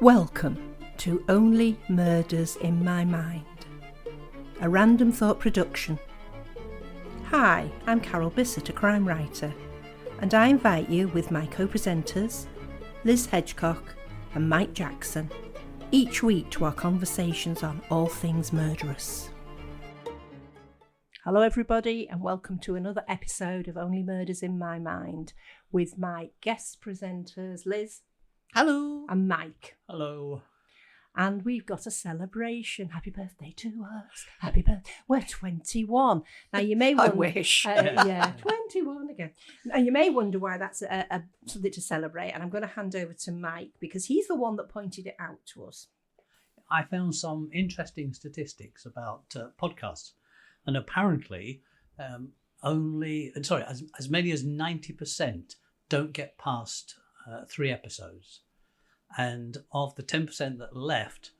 Welcome to Only Murders in My Mind, a Random Thought production. Hi, I'm Carol Bissett, a crime writer, and I invite you with my co-presenters, Liz Hedgecock and Mike Jackson, each week to our conversations on all things murderous. Hello everybody, and welcome to another episode of Only Murders in My Mind with my guest presenters, Liz. Hello. And Mike. Hello. And we've got a celebration. Happy birthday to us. Happy birthday. We're 21. Now you may wonder, I wish. 21 again. Now you may wonder why that's a something to celebrate. And I'm going to hand over to Mike because he's the one that pointed it out to us. I found some interesting statistics about podcasts. And apparently as many as 90% don't get past 3 episodes. And of the 10% that left,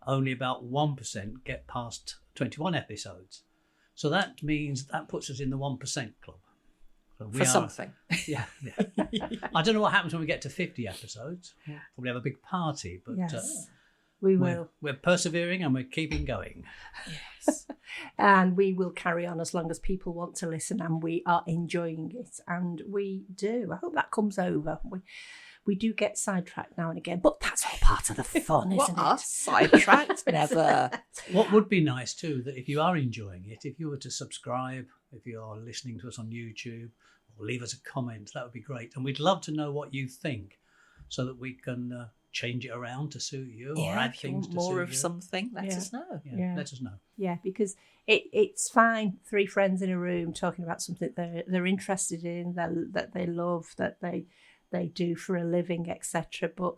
only about 1% get past 21 episodes. So that means that puts us in the 1% club. So something. Yeah. I don't know what happens when we get to 50 episodes. We'll probably have a big party, but yes, we will. We're persevering and we're keeping going. Yes. And we will carry on as long as people want to listen, and we are enjoying it. And we do. I hope that comes over. We do get sidetracked now and again, but that's all part of the fun, isn't it? Sidetracked? Never. What would be nice too, that if you are enjoying it, if you were to subscribe, if you are listening to us on YouTube, or leave us a comment, that would be great. And we'd love to know what you think so that we can change it around to suit you or add things to suit you. More of something, let us know. Yeah, let us know. Yeah, because it's fine, 3 friends in a room talking about something they're interested in, that they love, that they do for a living, etc. But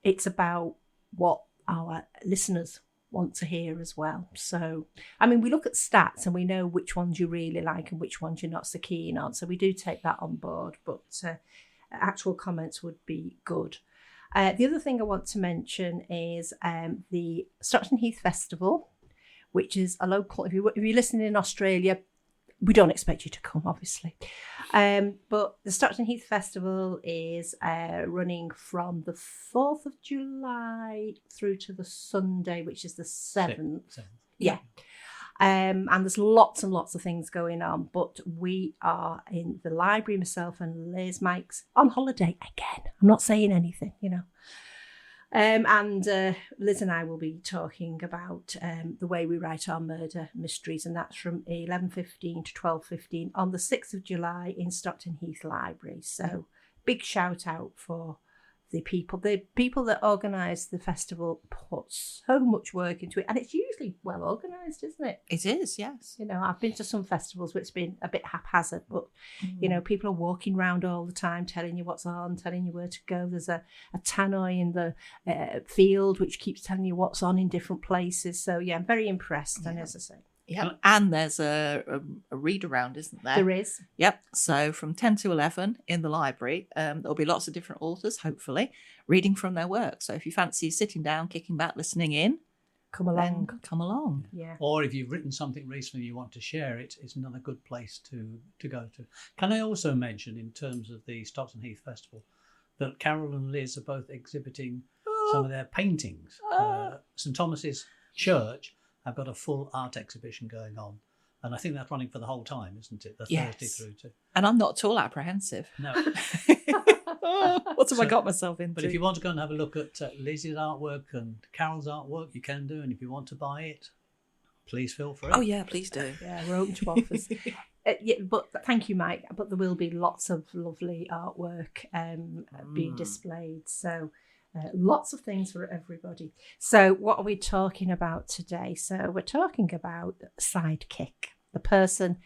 it's about what our listeners want to hear as well. So, I mean, we look at stats and we know which ones you really like and which ones you're not so keen on. So we do take that on board, but actual comments would be good. The other thing I want to mention is the Stockton Heath Festival, which is a local, if you're listening in Australia, we don't expect you to come, obviously. But the Stockton Heath Festival is running from the 4th of July through to the Sunday, which is the 7th. Yeah. And there's lots and lots of things going on. But we are in the library, myself and Liz. Mike's on holiday again. I'm not saying anything, you know. And Liz and I will be talking about the way we write our murder mysteries, and that's from 11:15 to 12:15 on the 6th of July in Stockton Heath Library. So big shout out for the people that organise the festival. Put so much work into it, and it's usually well organised, isn't it? It is, yes. You know, I've been to some festivals where it's been a bit haphazard, but you know, people are walking around all the time telling you what's on, telling you where to go. There's a tannoy in the field which keeps telling you what's on in different places. So yeah, I'm very impressed. And as I say, yeah, and there's a read around, isn't there? There is. Yep. So from 10 to 11 in the library, there'll be lots of different authors, hopefully, reading from their work. So if you fancy sitting down, kicking back, listening in, come along. Come along. Yeah. Or if you've written something recently you want to share it, it's another good place to go to. Can I also mention, in terms of the Stockton Heath Festival, that Carol and Liz are both exhibiting some of their paintings. St Thomas's Church have got a full art exhibition going on. And I think that's running for the whole time, isn't it? Thursday through to. And I'm not at all apprehensive. No. What have I got myself into? But if you want to go and have a look at Liz's artwork and Carol's artwork, you can do. And if you want to buy it, please feel free. Oh, yeah, please do. Yeah, we're open to offers. But thank you, Mike. But there will be lots of lovely artwork being displayed. So lots of things for everybody. So what are we talking about today? So we're talking about sidekick, the person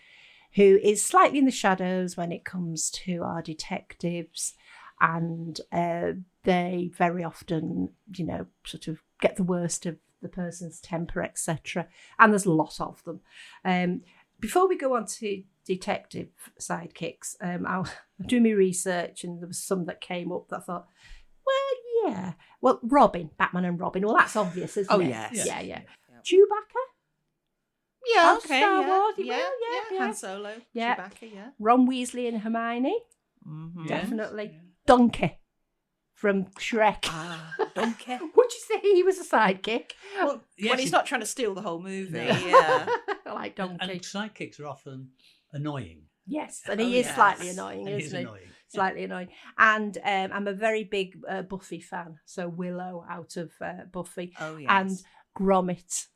who is slightly in the shadows when it comes to our detectives, and they very often, you know, sort of get the worst of the person's temper, etc. And there's a lot of them. Before we go on to detective sidekicks, I'll do my research, and there was some that came up that I thought, well, yeah. Well, Batman and Robin. Well, that's obvious, isn't it? Oh, yes. Yeah. Chewbacca? Yeah, Of okay. Star Yeah, Wars, yeah. yeah. Han Solo, Yeah. Chewbacca, yeah. Ron Weasley and Hermione? Mm-hmm. Yes. Definitely. Donkey from Shrek. Donkey. Would you say he was a sidekick? Well, When he's not trying to steal the whole movie. No. Yeah. I like and donkey. sidekicks are often annoying. Yes, and Oh, he is yes. slightly annoying, And isn't he? annoying. Slightly annoying. And I'm a very big Buffy fan. So Willow out of Buffy. Oh, yes. And Gromit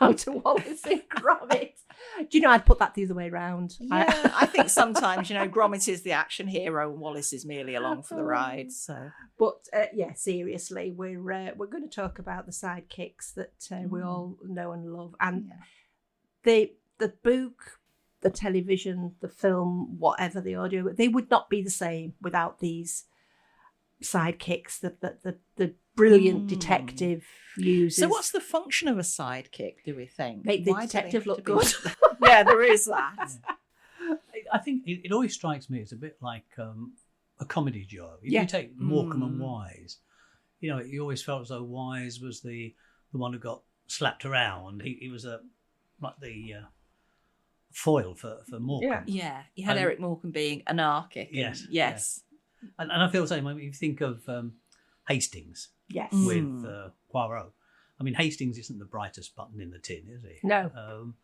out of Wallace and Gromit. Do you know, I'd put that the other way round. Yeah, I think sometimes, Gromit is the action hero and Wallace is merely along for the ride. So, But yeah, seriously, we're going to talk about the sidekicks that we all know and love. And the book, the television, the film, whatever the audio, they would not be the same without these sidekicks that the brilliant detective uses. So what's the function of a sidekick, do we think? Make the Why do they detective have look to be- good. Yeah, there is that. I think it always strikes me as a bit like a comedy job. If Yeah. you take Morecambe and Wise, you always felt as though Wise was the one who got slapped around. He was like the foil for Morecambe. Yeah, you had And- Eric Morecambe being anarchic. Yes, Yes. And I feel the same when you think of Hastings Yes. with Poirot. I mean, Hastings isn't the brightest button in the tin, is he? No.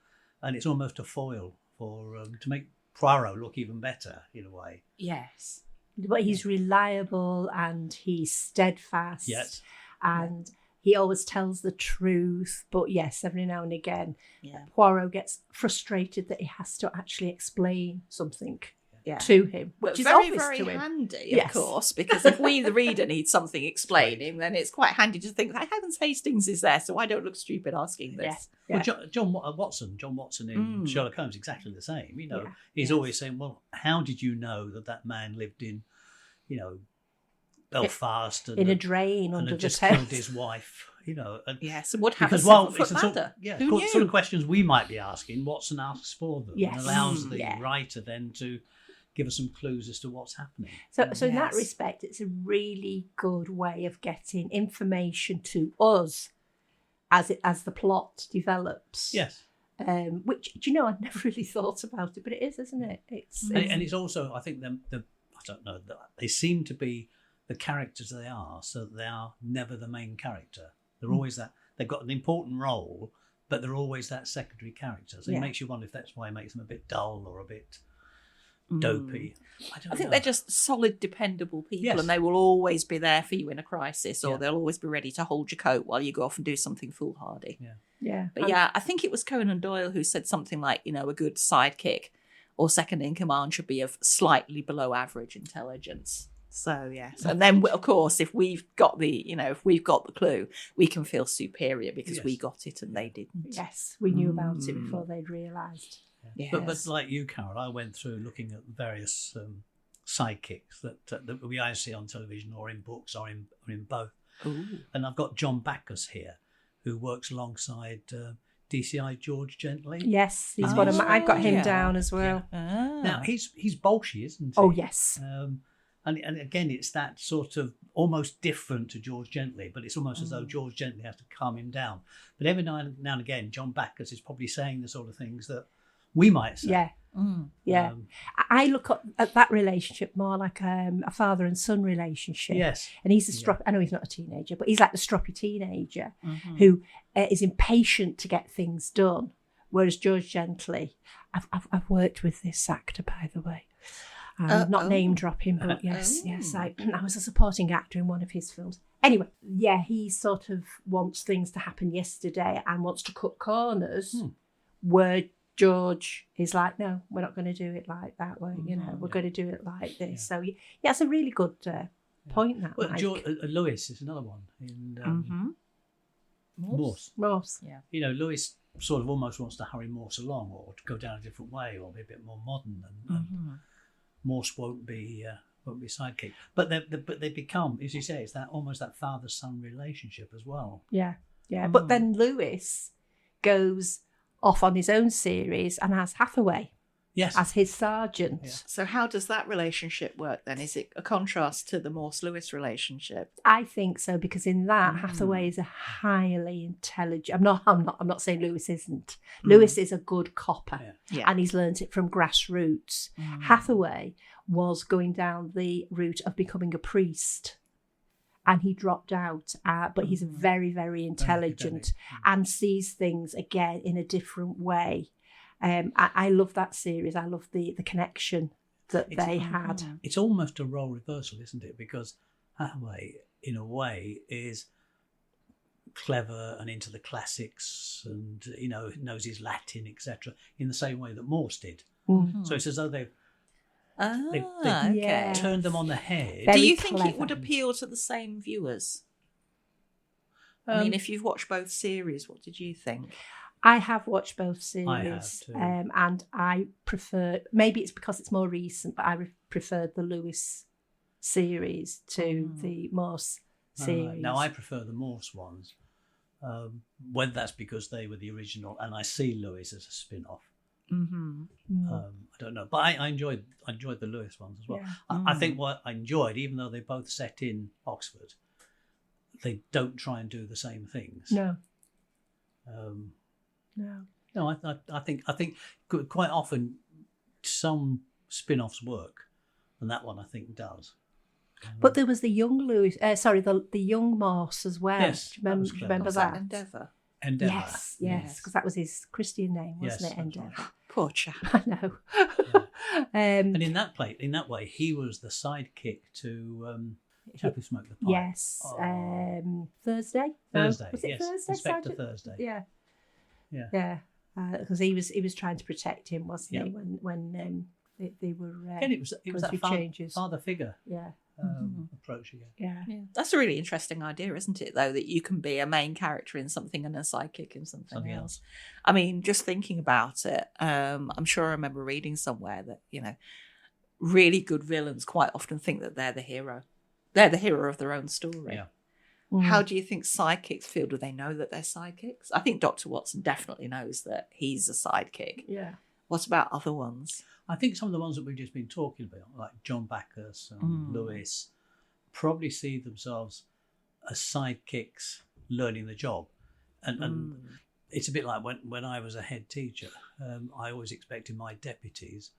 And it's almost a foil for to make Poirot look even better in a way. Yes. But he's reliable and he's steadfast. Yes. And he always tells the truth. But yes, every now and again, Yeah. Poirot gets frustrated that he has to actually explain something Yeah. to him, which is very, obvious very to him. handy, Yes. of course, because if we, the reader, need something explaining, then it's quite handy to think, like, heavens, Hastings is there, so I don't look stupid asking this. Yeah. Well, John Watson in Sherlock Holmes, exactly the same. He's Yes. always saying, "Well, how did you know that man lived in, Belfast and In a drain and under had the just Thames?" killed his wife?" And Yes, and would have because a well, 7-foot it's the ladder. Who knew? sort of questions we might be asking. Watson asks for them Yes. and allows the Yeah. writer then to give us some clues as to what's happening. So in that Yes. respect, it's a really good way of getting information to us as the plot develops. Yes. Which, do you know, I'd never really thought about it, but it is, isn't it? It's And it's also, I think, I don't know, they seem to be the characters they are, so they are never the main character. They're always that, they've got an important role, but they're always that secondary character. So it makes you wonder if that's why it makes them a bit dull or a bit dopey. I think they're just solid, dependable people, Yes. and they will always be there for you in a crisis, or Yeah. they'll always be ready to hold your coat while you go off and do something foolhardy. yeah. But yeah, I think it was Conan Doyle who said something like, a good sidekick or second in command should be of slightly below average intelligence. So yes, and then of course, if we've got the clue, we can feel superior because we got it and they didn't. Yes, we knew about it before they'd realised. Yes. But like you, Carol, I went through looking at various sidekicks that we either see on television or in books or in both. Ooh. And I've got John Backus here, who works alongside DCI George Gently. Yes, he's one of my. I've got him down as well. Ah. Now he's Bolshy, isn't he? Oh yes. And again, it's that sort of almost different to George Gently, but it's almost as though George Gently has to calm him down. But every now and again, John Backus is probably saying the sort of things that we might say. Yeah. Yeah. I look at that relationship more like a father and son relationship. Yes. And he's I know he's not a teenager, but he's like the stroppy teenager who is impatient to get things done. Whereas George Gently, I've worked with this actor, by the way. Not name dropping, but yes. I was a supporting actor in one of his films. Anyway, yeah, he sort of wants things to happen yesterday and wants to cut corners, where George is like, no, we're not going to do it like that way. We're going to do it like this. So yeah, it's a really good point. That Well, Mike. Lewis is another one in Morse. Morse. Yeah. Lewis sort of almost wants to hurry Morse along or to go down a different way or be a bit more modern, and Morse won't be sidekick. But they become, as you say, it's that almost that father-son relationship as well. Yeah. But then Lewis goes off on his own series and has Hathaway as his sergeant. Yeah. So how does that relationship work then? Is it a contrast to the Morse-Lewis relationship? I think so, because in that Hathaway is a highly intelligent. I'm not saying Lewis isn't. Lewis is a good copper, and he's learnt it from grassroots. Hathaway was going down the route of becoming a priest, and he dropped out. But he's very, very intelligent and sees things again in a different way. I love that series. I love the connection that they had. It's almost a role reversal, isn't it? Because Hathaway, in a way, is clever and into the classics, and knows his Latin, etc., in the same way that Morse did. So it's as though they've turned them on the head. Do you think it would appeal to the same viewers? I mean, if you've watched both series, what did you think? I have watched both series, I have too. And I prefer. Maybe it's because it's more recent, but I preferred the Lewis series to the Morse series. Now I prefer the Morse ones. Whether that's because they were the original, and I see Lewis as a spin-off. I don't know, but I enjoyed the Lewis ones as well. Yeah. I think what I enjoyed, even though they both set in Oxford, they don't try and do the same things. No. No, I think quite often some spin-offs work, and that one I think does. But there was the young Lewis, the young Morse as well. Yes, do you remember that? Endeavour. Yes, because that was his Christian name, wasn't it? Endeavour. Right. Poor chap. I know. And in that way, he was the sidekick to chap who smoked the pipe. Yes. Thursday. Was it Thursday? Inspector Thursday. Yeah. Because he was trying to protect him, wasn't he? When they were. Again, it was that father figure. Yeah. Approach again. Yeah. That's a really interesting idea, isn't it, though, that you can be a main character in something and a sidekick in something else. I mean, just thinking about it, I'm sure I remember reading somewhere that, really good villains quite often think that they're the hero. They're the hero of their own story. Yeah. How do you think sidekicks feel? Do they know that they're sidekicks? I think Dr. Watson definitely knows that he's a sidekick. Yeah. What about other ones? I think some of the ones that we've just been talking about, like John Bacchus and Lewis, probably see themselves as sidekicks learning the job. And it's a bit like when I was a head teacher, I always expected my deputies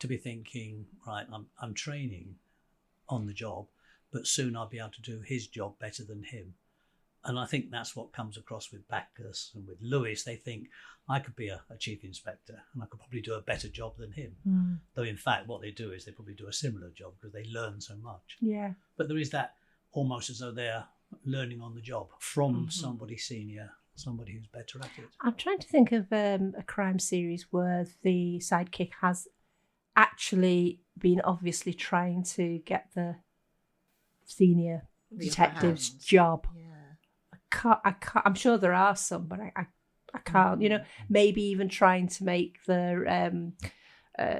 to be thinking, right, I'm training on the job, but soon I'll be able to do his job better than him. And I think that's what comes across with Bacchus and with Lewis. They think, I could be a chief inspector and I could probably do a better job than him. Though in fact what they do is they probably do a similar job because they learn so much. Yeah. But there is that almost as though they're learning on the job from somebody senior, somebody who's better at it. I'm trying to think of a crime series where the sidekick has actually been obviously trying to get the senior detective's job. Yeah. I can't, I'm sure there are some, but I can't. Maybe even trying to make the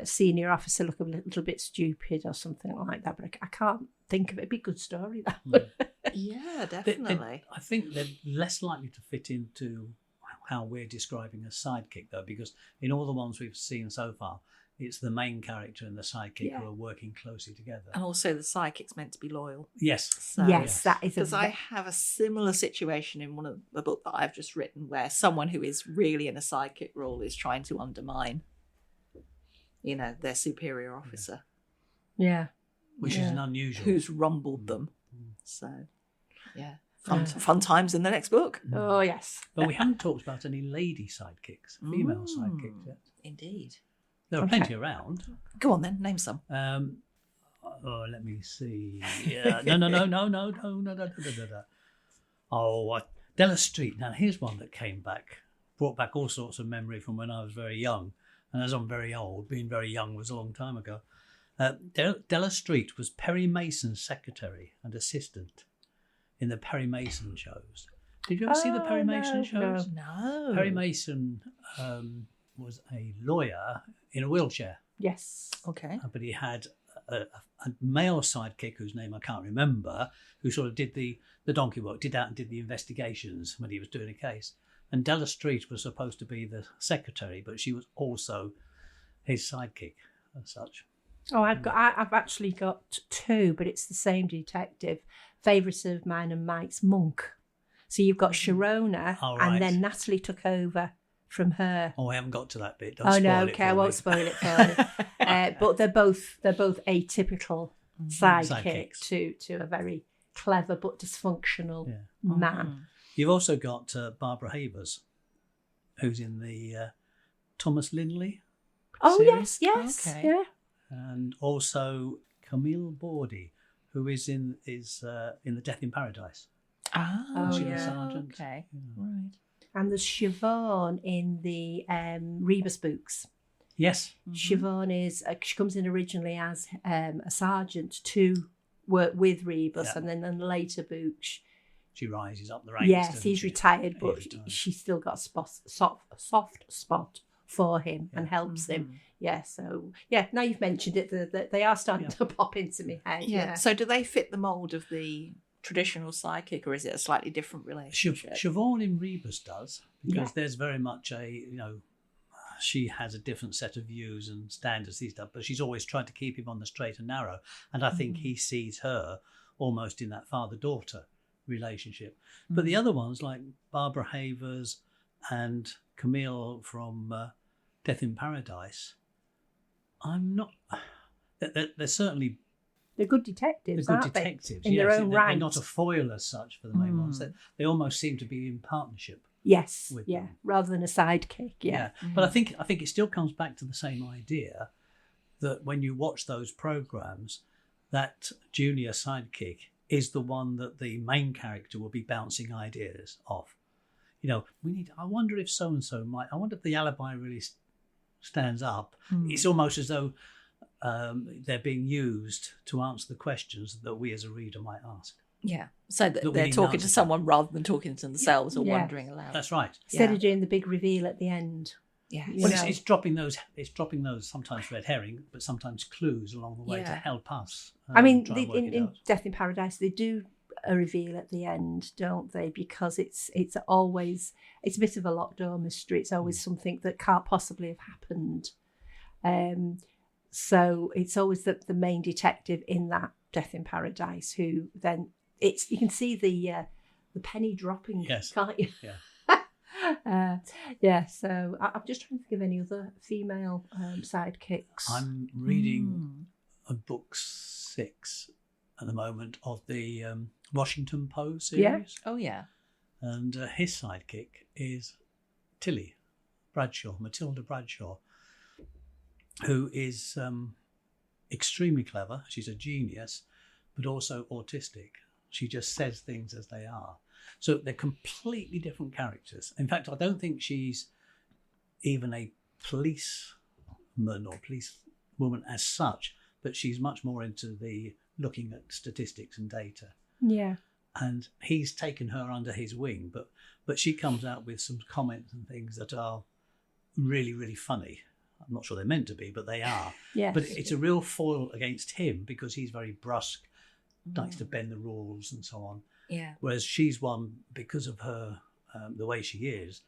senior officer look a little bit stupid or something like that. But I can't think of it. It'd be a good story, that would. Yeah, definitely. I think they're less likely to fit into how we're describing a sidekick, though, because in all the ones we've seen so far, it's the main character and the sidekick who are working closely together. And also the sidekick's meant to be loyal. Yes. So, yes, that is because I have a similar situation in one of the book that I've just written where someone who is really in a sidekick role is trying to undermine, their superior officer. Yeah. Which is an unusual. Who's rumbled them. So, yeah. Fun times in the next book. Oh, yes. But we haven't talked about any lady sidekicks, female sidekicks yet. Indeed. There are plenty around. Go on then, name some. Let me see. Yeah. No. Oh, Della Street. Now, here's one that brought back all sorts of memory from when I was very young. And as I'm very old, being very young was a long time ago. Della Street was Perry Mason's secretary and assistant in the Perry Mason shows. Did you ever see the Perry Mason shows? No. Perry Mason was a lawyer in a wheelchair. Yes. Okay. But he had a male sidekick whose name I can't remember, who sort of did the donkey work, did the investigations when he was doing a case. And Della Street was supposed to be the secretary, but she was also his sidekick as such. Oh, I've actually got two, but it's the same detective. Favourites of mine and Mike's Monk. So you've got Sharona, and then Natalie took over from her. Oh, I haven't got to that bit. I won't spoil it for you. But they're both atypical sidekick to a very clever but dysfunctional Yeah. man. You've also got Barbara Havers, who's in the Thomas Linley Oh, series. yes, Okay. yeah. And also Camille Bordy, who is in the Death in Paradise. Oh, She's a yeah. sergeant. Okay. Yeah. Right. And there's Siobhan in the Rebus books. Yes. Siobhan is, she comes in originally as a sergeant to work with Rebus, Yeah. and then in the later books, She rises up the ranks. yes, doesn't he's she? retired, but He's retired. she's still got a soft spot for him and Yeah. helps him. Yeah, so, yeah, now you've mentioned it, they are starting to pop into my head. Yeah. So do they fit the mould of the traditional sidekick, or is it a slightly different relationship? Siobhan in Rebus does, because Yeah. there's very much she has a different set of views and standards, these stuff, but she's always tried to keep him on the straight and narrow. And I think he sees her almost in that father-daughter relationship. But the other ones, like Barbara Havers and Camille from Death in Paradise, I'm not... They're certainly... They're good detectives, They're good aren't detectives, they? In their own They're right. not a foil as such for the main ones. They almost seem to be in partnership. Yes, with yeah, them. rather than a sidekick, yeah. But I think it still comes back to the same idea that when you watch those programs, that junior sidekick is the one that the main character will be bouncing ideas off. I wonder if so and so might. I wonder if the alibi really stands up. It's almost as though they're being used to answer the questions that we as a reader might ask. Yeah. So that we they're need talking answers to to. someone rather than talking to themselves or Yeah. wondering aloud. That's right. Instead Yeah. of doing the big reveal at the end. Yeah. You Well, know. it's dropping those. It's dropping those sometimes red herring, but sometimes clues along the way to Yeah. help us. I mean, try and work it in out. Death in Paradise, they do a reveal at the end, don't they? Because it's always, it's a bit of a locked door mystery. It's always something that can't possibly have happened. So it's always the main detective in that Death in Paradise who then you can see the penny dropping, Yes. can't you? Yeah. So I'm just trying to think of any other female sidekicks. I'm reading a book 6 at the moment of the Washington Poe series. Yeah. Oh, yeah. And his sidekick is Tilly Bradshaw, Matilda Bradshaw, who is extremely clever. She's a genius, but also autistic. She just says things as they are. So they're completely different characters. In fact, I don't think she's even a policeman or policewoman as such, but she's much more into the looking at statistics and data. Yeah. And he's taken her under his wing, but she comes out with some comments and things that are really, really funny. I'm not sure they're meant to be, but they are. Yes. But it's a real foil against him because he's very brusque, likes to bend the rules and so on. Yeah. Whereas she's one, because of her, the way she is,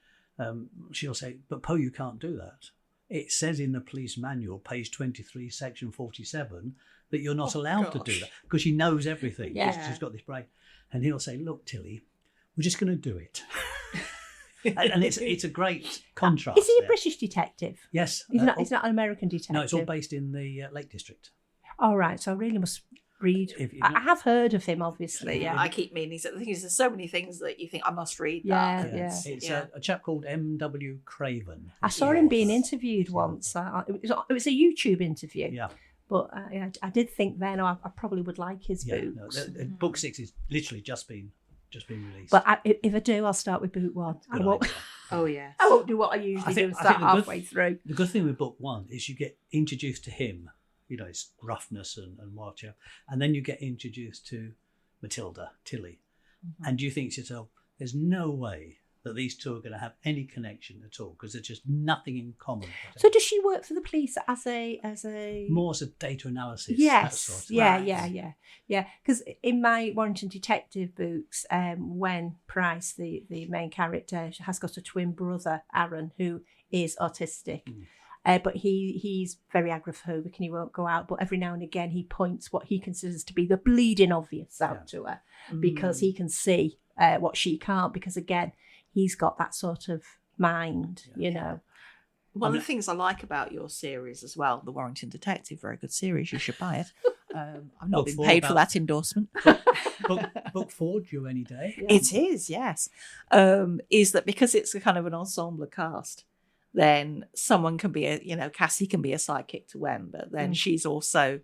she'll say, but Poe, you can't do that. It says in the police manual, page 23, section 47, that you're not allowed to do that because she knows everything. Yeah. She's got this brain. And he'll say, look, Tilly, we're just going to do it. and it's a great contrast. Is he a there. British detective? Yes. He's not an American detective. No, it's all based in the Lake District. All right, so I really must read. If I have heard of him, obviously. I Yeah, keep meaning. The thing is, there's so many things that you think I must read. Yeah, That. yeah. It's Yeah. a chap called M.W. Craven. I saw him being interviewed once. It was a YouTube interview. Yeah. But I did think then I probably would like his Yeah. No, books. book 6 is literally just been released. But if I do, I'll start with book 1. I Good won't. idea. Oh, yeah. I won't do what I usually do and start halfway through. The good thing with book 1 is you get introduced to him, his gruffness and whatever, and then you get introduced to Matilda, Tilly, and you think to yourself, there's no way that these two are going to have any connection at all because there's just nothing in common. So does she work for the police as a More as a data analysis. Yes, that sort of yeah. Because in my Warrington Detective books, when Price, the main character, has got a twin brother, Aaron, who is autistic. But he's very agoraphobic and he won't go out. But every now and again, he points what he considers to be the bleeding obvious out to her because he can see what she can't. Because again, he's got that sort of mind, One of the things I like about your series as well, the Warrington Detective, very good series, you should buy it, I've not Book been 4 paid for about- that endorsement. book 4 due any day. Yeah. It is, yes. Is that because it's a kind of an ensemble cast, then someone can be Cassie can be a sidekick to Wen, but then she's also,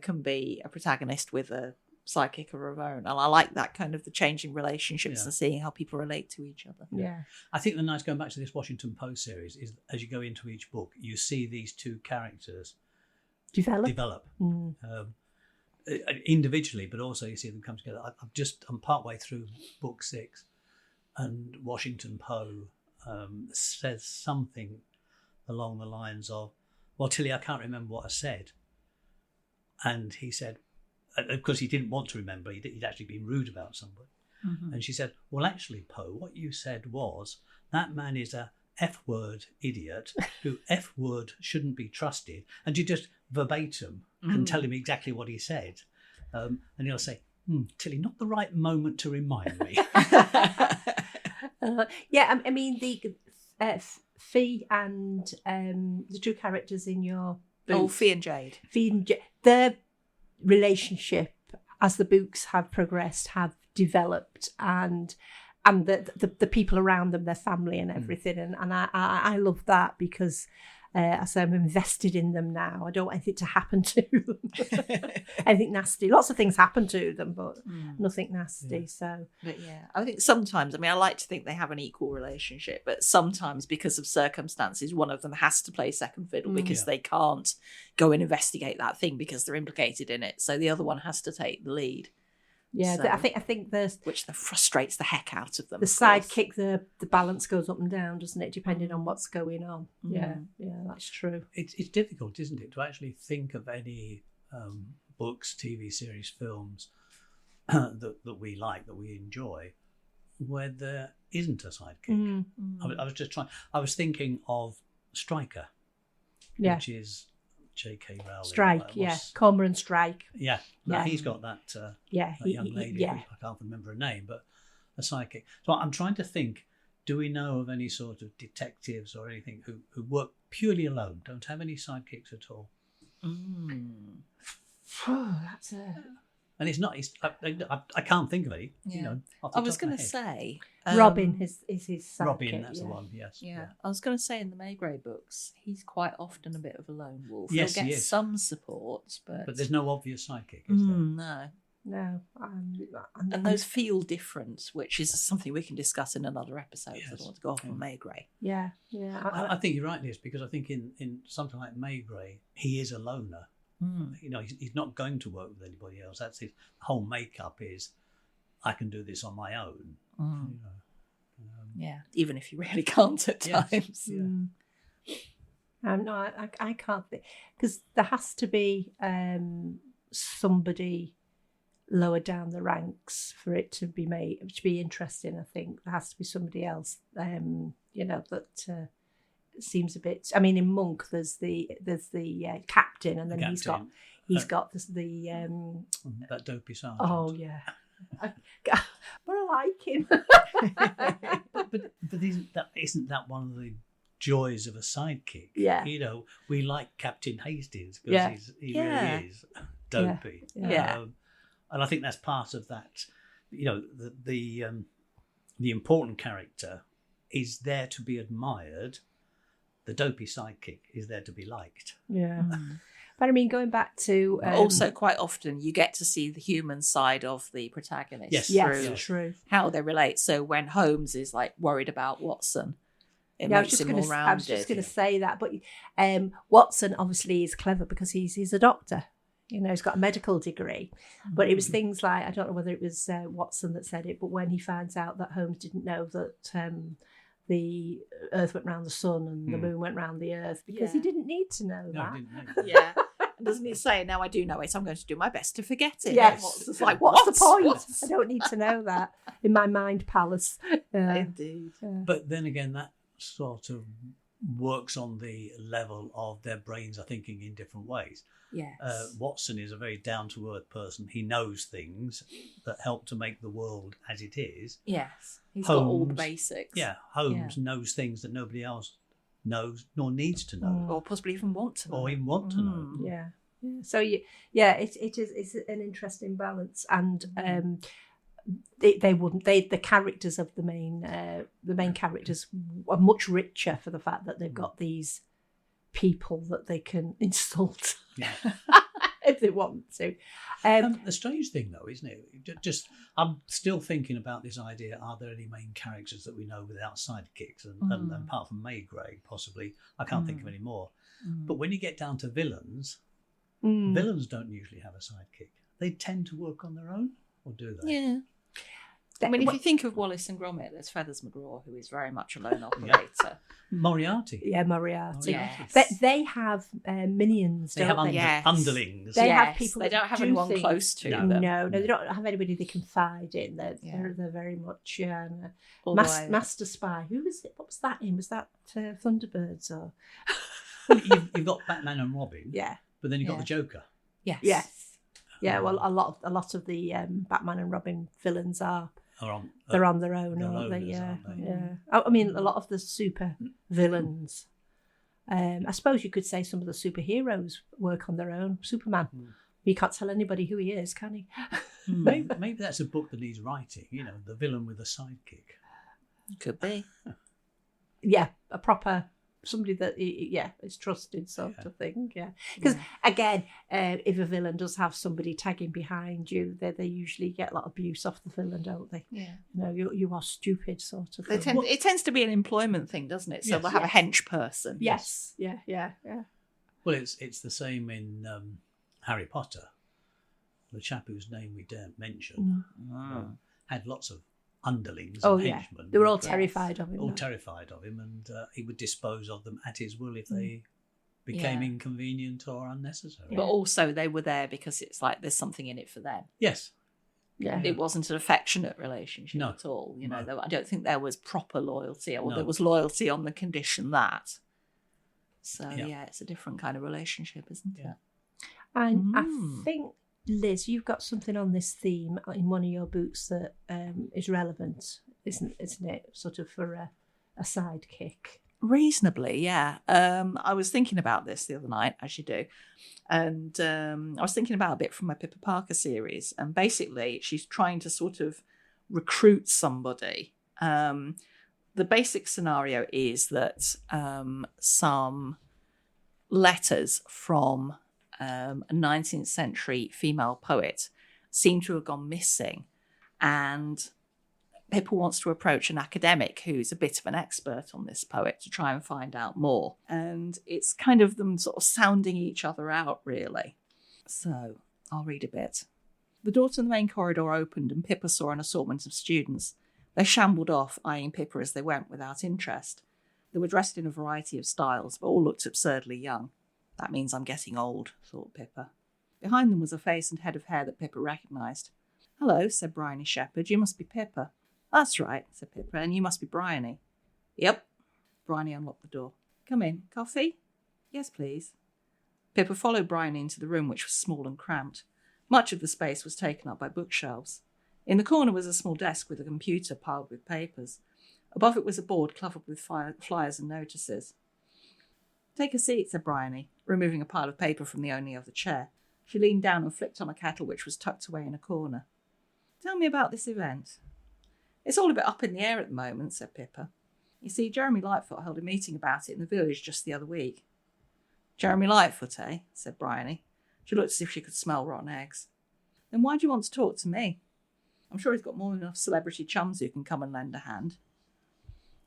can be a protagonist with a sidekick of her own. And I like that kind of the changing relationships and seeing how people relate to each other. Yeah. I think the nice, going back to this Washington Post series, is as you go into each book, you see these two characters develop. Individually, but also you see them come together. I'm partway through book 6, and Washington Poe says something along the lines of, "Well, Tilly, I can't remember what I said," and he said, because he didn't want to remember, he'd actually been rude about somebody, and she said, "Well, actually, Poe, what you said was that man is a F-word idiot who F-word shouldn't be trusted," and you just verbatim can tell him exactly what he said, and he'll say, "Tilly, not the right moment to remind me." I mean the Fee and the two characters in your book. Oh, Fee and Jade. Their relationship as the books have progressed have developed, and the people around them, their family and everything, and I love that because as I'm invested in them now. I don't want anything to happen to them. Anything nasty. Lots of things happen to them, but nothing nasty. Yeah. So, but yeah, I think sometimes, I like to think they have an equal relationship, but sometimes because of circumstances, one of them has to play second fiddle because they can't go and investigate that thing because they're implicated in it. So the other one has to take the lead. yeah, So- I think there's Which frustrates the heck out of them. the of course. sidekick. The balance goes up and down, doesn't it? Depending on what's going on. Yeah, that's true. It's difficult, isn't it, to actually think of any books, TV series, films that we like, that we enjoy, where there isn't a sidekick. I was just trying. I was thinking of Striker, Yeah, which is J.K. Rowling. Strike. Yeah, Cormoran Strike. Yeah. Yeah. He's got that. Yeah, That young lady, yeah. I can't remember her name, but a sidekick. So I'm trying to think, do we know of any sort of detectives or anything who work purely alone, don't have any sidekicks at all? That's a. And it's not, I can't think of any, off the I was top of my going to head. say... Robin is his sidekick. Robin, that's the one, yes. Yeah, I was going to say in the Maygrey books, he's quite often a bit of a lone wolf. Yes, He'll he get is. some support, but But there's no obvious sidekick, is there? no. No, And those feel different, which is something we can discuss in another episode. Yes. I don't want to go off on Maygrey. yeah. I think you're right, Liz, because I think in something like Maygrey, he is a loner. He's not going to work with anybody else. That's his whole makeup is, I can do this on my own. Yeah, even if you really can't at Yes. times. Yeah. No, I can't think, because there has to be somebody lower down the ranks for it to be interesting. I think there has to be somebody else, that seems a bit. I mean, in Monk, there's the captain, and then The he's got the that dopey sergeant. oh yeah, but I like him. but isn't that one of the joys of a sidekick? Yeah. We like Captain Hastings because he really is dopey. Yeah. And I think that's part of that. The important character is there to be admired. The dopey sidekick is there to be liked. Yeah. But I mean, going back to Also, quite often you get to see the human side of the protagonist Yes. through yes, true. how they relate. So when Holmes is like worried about Watson, it makes him more rounded. I was just going to say that, but Watson obviously is clever because he's a doctor. He's got a medical degree. But it was things like, I don't know whether it was Watson that said it, but when he finds out that Holmes didn't know that the Earth went round the sun and the moon went round the Earth, because he didn't need to know No, that. I didn't know. Yeah. And doesn't he say, now I do know it, I'm going to do my best to forget it? Yes. And Watson's like, What's the point? What? I don't need to know that in my mind palace. Indeed. But then again, that sort of works on the level of their brains are thinking in different ways. Yes. Watson is a very down-to-earth person. He knows things that help to make the world as it is. Yes. He's got all the Holmes- basics. Yeah, Holmes knows things that nobody else knows nor needs to know, Or possibly even want to know. or even want to know. Yeah. So it is. It's an interesting balance, and the characters of the main characters are much richer for the fact that they've got these people that they can insult if they want to. The strange thing, though, isn't it? Just I'm still thinking about this idea: are there any main characters that we know without sidekicks? And apart from Maygrave, possibly, I can't think of any more. But when you get down to villains, villains don't usually have a sidekick. They tend to work on their own, or do they? Yeah. I mean, if you think of Wallace and Gromit, there's Feathers McGraw, who is very much a lone operator. Moriarty. Yeah, Moriarty. Yes. They have minions, They don't have they? underlings. They have people. They don't have anyone things. close to No. them. No, they don't have anybody they can confide in. They're very much Master Spy. Who was it? What was that in? Was that Thunderbirds or? Well, you've got Batman and Robin. Yeah. But then you've got the Joker. Yes. Yeah. Well, a lot of the Batman and Robin villains they're on their own, aren't they? Yeah. I mean, a lot of the super villains. I suppose you could say some of the superheroes work on their own. Superman. You can't tell anybody who he is, can he? Maybe that's a book that needs writing. The villain with a sidekick. Could be. Yeah, a proper somebody that is trusted sort of thing. Yeah, because again, if a villain does have somebody tagging behind you, they usually get a lot of abuse off the villain, don't they? Yeah. You are stupid, sort of thing. It tends to be an employment thing, doesn't it? So they'll have a hench person. Yes. Yeah. Well, it's the same in Harry Potter. The chap whose name we daren't mention had lots of underlings and henchmen. They were all terrified of him. And he would dispose of them at his will if they became inconvenient or unnecessary. But also they were there because it's like there's something in it for them. Yes. Yeah. It wasn't an affectionate relationship at all. I don't think there was proper loyalty, or there was loyalty on the condition that. So it's a different kind of relationship, isn't it? And I think, Liz, you've got something on this theme in one of your books that is relevant, isn't it? Sort of for a sidekick. Reasonably, yeah. I was thinking about this the other night, as you do, and I was thinking about a bit from my Pippa Parker series, and basically she's trying to sort of recruit somebody. The basic scenario is that some letters from a 19th century female poet seem to have gone missing, and Pippa wants to approach an academic who's a bit of an expert on this poet to try and find out more. And it's kind of them sort of sounding each other out, really. So I'll read a bit. The door to the main corridor opened and Pippa saw an assortment of students. They shambled off, eyeing Pippa as they went without interest. They were dressed in a variety of styles, but all looked absurdly young. That means I'm getting old, thought Pippa. Behind them was a face and head of hair that Pippa recognised. Hello, said Bryony Shepherd. You must be Pippa. That's right, said Pippa, and you must be Bryony. Yep. Bryony unlocked the door. Come in. Coffee? Yes, please. Pippa followed Bryony into the room, which was small and cramped. Much of the space was taken up by bookshelves. In the corner was a small desk with a computer piled with papers. Above it was a board covered with flyers and notices. Take a seat, said Bryony, removing a pile of paper from the only other chair. She leaned down and flicked on a kettle which was tucked away in a corner. Tell me about this event. It's all a bit up in the air at the moment, said Pippa. You see, Jeremy Lightfoot held a meeting about it in the village just the other week. Jeremy Lightfoot, eh? Said Bryony. She looked as if she could smell rotten eggs. Then why do you want to talk to me? I'm sure he's got more than enough celebrity chums who can come and lend a hand.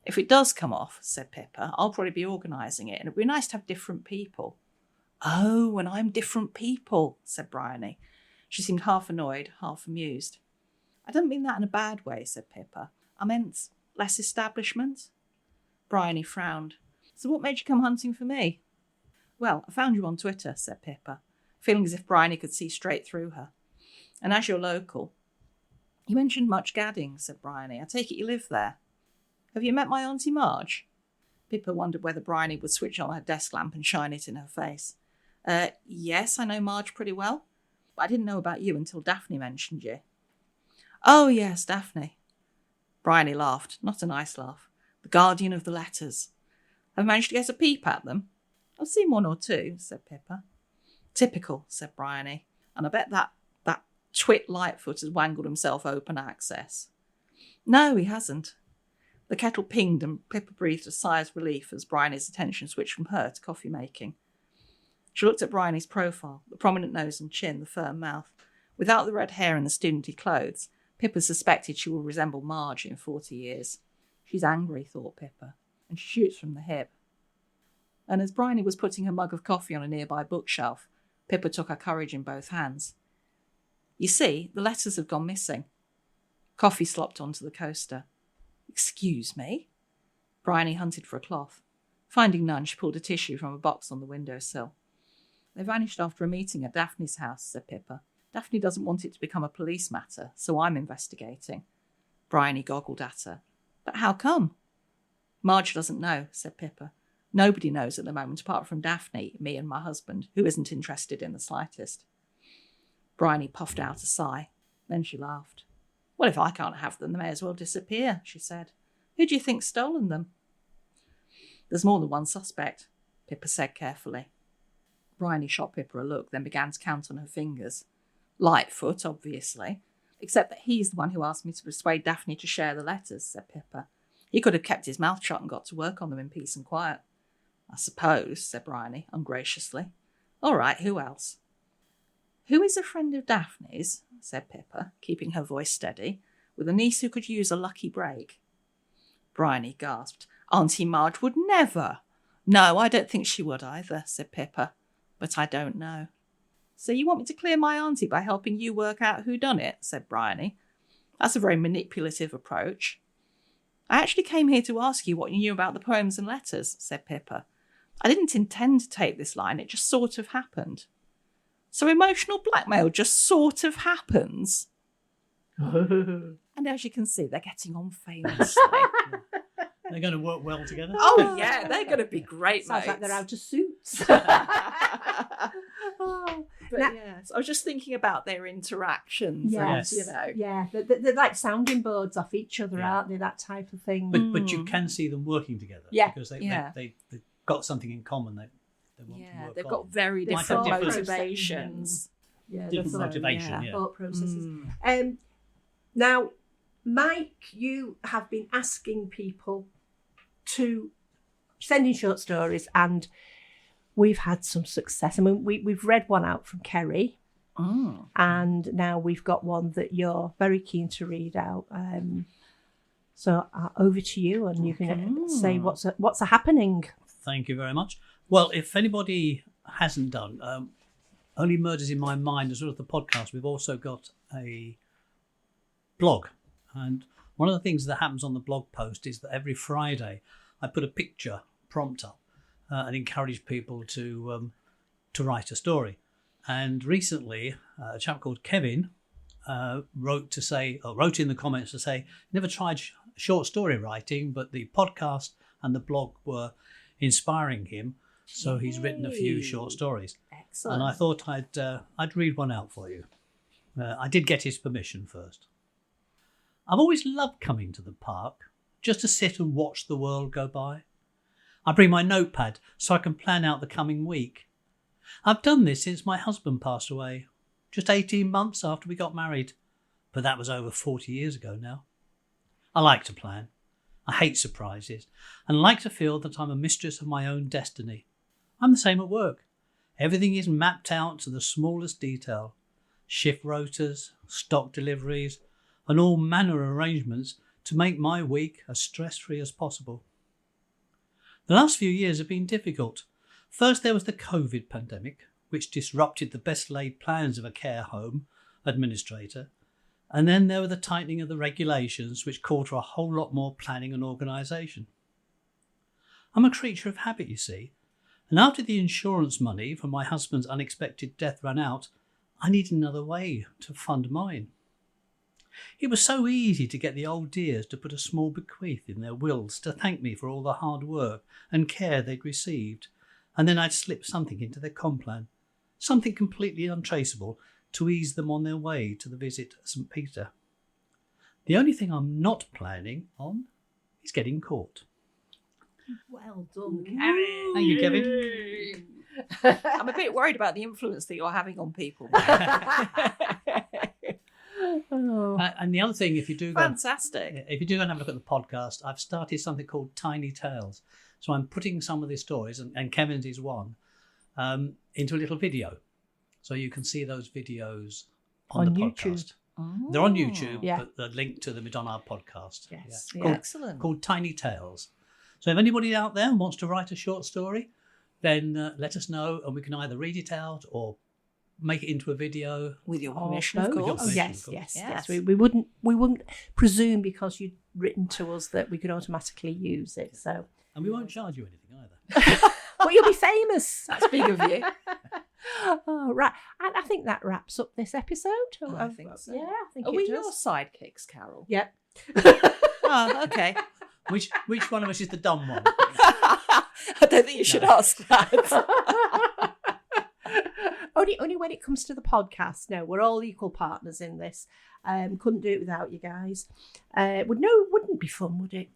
If it does come off, said Pippa, I'll probably be organising it, and it'd be nice to have different people. Oh, and I'm different people, said Bryony. She seemed half annoyed, half amused. I don't mean that in a bad way, said Pippa. I meant less establishment. Bryony frowned. So what made you come hunting for me? Well, I found you on Twitter, said Pippa, feeling as if Bryony could see straight through her. And as you're local. You mentioned Much Gadding, said Bryony. I take it you live there. Have you met my Auntie Marge? Pippa wondered whether Bryony would switch on her desk lamp and shine it in her face. Yes, I know Marge pretty well. But I didn't know about you until Daphne mentioned you. Oh, yes, Daphne. Bryony laughed, not a nice laugh. The guardian of the letters. Have you managed to get a peep at them? I've seen one or two, said Pippa. Typical, said Bryony. And I bet that twit Lightfoot has wangled himself open access. No, he hasn't. The kettle pinged and Pippa breathed a sigh of relief as Bryony's attention switched from her to coffee making. She looked at Bryony's profile, the prominent nose and chin, the firm mouth. Without the red hair and the studenty clothes, Pippa suspected she will resemble Marge in 40 years. She's angry, thought Pippa, and she shoots from the hip. And as Bryony was putting her mug of coffee on a nearby bookshelf, Pippa took her courage in both hands. You see, the letters have gone missing. Coffee slopped onto the coaster. Excuse me? Bryony hunted for a cloth. Finding none, she pulled a tissue from a box on the windowsill. They vanished after a meeting at Daphne's house, said Pippa. Daphne doesn't want it to become a police matter, so I'm investigating. Bryony goggled at her. But how come? Marge doesn't know, said Pippa. Nobody knows at the moment apart from Daphne, me and my husband, who isn't interested in the slightest. Bryony puffed out a sigh. Then she laughed. Well, if I can't have them, they may as well disappear, she said. Who do you think's stolen them? There's more than one suspect, Pippa said carefully. Bryony shot Pippa a look, then began to count on her fingers. Lightfoot, obviously. Except that he's the one who asked me to persuade Daphne to share the letters, said Pippa. He could have kept his mouth shut and got to work on them in peace and quiet. I suppose, said Bryony, ungraciously. All right, who else? Who is a friend of Daphne's, said Pippa, keeping her voice steady, with a niece who could use a lucky break. Bryony gasped. Auntie Marge would never. No, I don't think she would either, said Pippa. But I don't know. So you want me to clear my auntie by helping you work out who done it, said Bryony. That's a very manipulative approach. I actually came here to ask you what you knew about the poems and letters, said Pippa. I didn't intend to take this line, it just sort of happened. So emotional blackmail just sort of happens. And as you can see, they're getting on famously. They're going to work well together. Oh, yeah, they're going to be great Sounds mates. like they're out of suits. But yes, I was just thinking about their interactions. Yes. And, you know. Yeah, they're like sounding boards off each other, aren't they? That type of thing. But you can see them working together. Yeah. Because they've got something in common. They want to work they've on. got very They've different got motivations. Yeah, Different thought- motivation, yeah. thought processes. Now, Mike, you have been asking people to send in short stories, and we've had some success. I mean, we've read one out from Kerry, and now we've got one that you're very keen to read out. So over to you, and you can say what's happening. Thank you very much. Well, if anybody hasn't done, Only Murders in My Mind, as well as the podcast, we've also got a blog. And one of the things that happens on the blog post is that every Friday I put a picture prompt up and encourage people to write a story. And recently, a chap called Kevin wrote in the comments to say, never tried short story writing, but the podcast and the blog were inspiring him. So he's written a few short stories. Excellent. And I thought I'd read one out for you. I did get his permission first. I've always loved coming to the park, just to sit and watch the world go by. I bring my notepad so I can plan out the coming week. I've done this since my husband passed away, just 18 months after we got married, but that was over 40 years ago now. I like to plan. I hate surprises and like to feel that I'm a mistress of my own destiny. I'm the same at work. Everything is mapped out to the smallest detail. Shift rotors, stock deliveries, and all manner of arrangements to make my week as stress-free as possible. The last few years have been difficult. First there was the COVID pandemic, which disrupted the best laid plans of a care home administrator. And then there were the tightening of the regulations, which called for a whole lot more planning and organisation. I'm a creature of habit, you see. And after the insurance money from my husband's unexpected death ran out, I needed another way to fund mine. It was so easy to get the old dears to put a small bequeath in their wills to thank me for all the hard work and care they'd received, and then I'd slip something into their complan, something completely untraceable, to ease them on their way to the visit at St. Peter. The only thing I'm not planning on is getting caught. Well done, Kevin. Thank you, Kevin. I'm a bit worried about the influence that you're having on people. Oh. And the other thing, if you do Fantastic. if you do go and have a look at the podcast, I've started something called Tiny Tales. So I'm putting some of the stories, and Kevin's is one, into a little video. So you can see those videos on the YouTube. podcast. They're on YouTube, Yeah. but the link to them is on our podcast. Yes. Yeah. Yeah. Excellent. Called Tiny Tales. So if anybody out there wants to write a short story, then let us know, and we can either read it out or make it into a video. With your Or permission, of both. course. Oh, yes, Of course. yes. We wouldn't presume because you'd written to us that we could automatically use it. So, And we won't charge you anything either. but you'll be famous. That's big of you. Oh, right. And I think that wraps up this episode. I think so. Yeah, I think Are it we does. your sidekicks, Carol? Yep. Oh, okay. Which one of us is the dumb one? I don't think you should ask that. Only when it comes to the podcast. No, we're all equal partners in this. Couldn't do it without you guys. Wouldn't be fun, would it?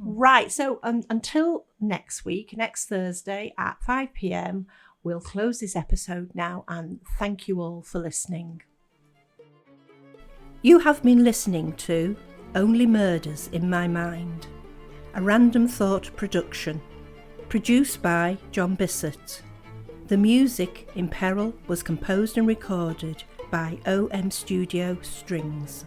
Right. So until next week, next Thursday at 5 p.m, we'll close this episode now, and thank you all for listening. You have been listening to Only Murders in My Mind, a Random Thought production, produced by John Bissett. The music in Peril was composed and recorded by OM Studio Strings.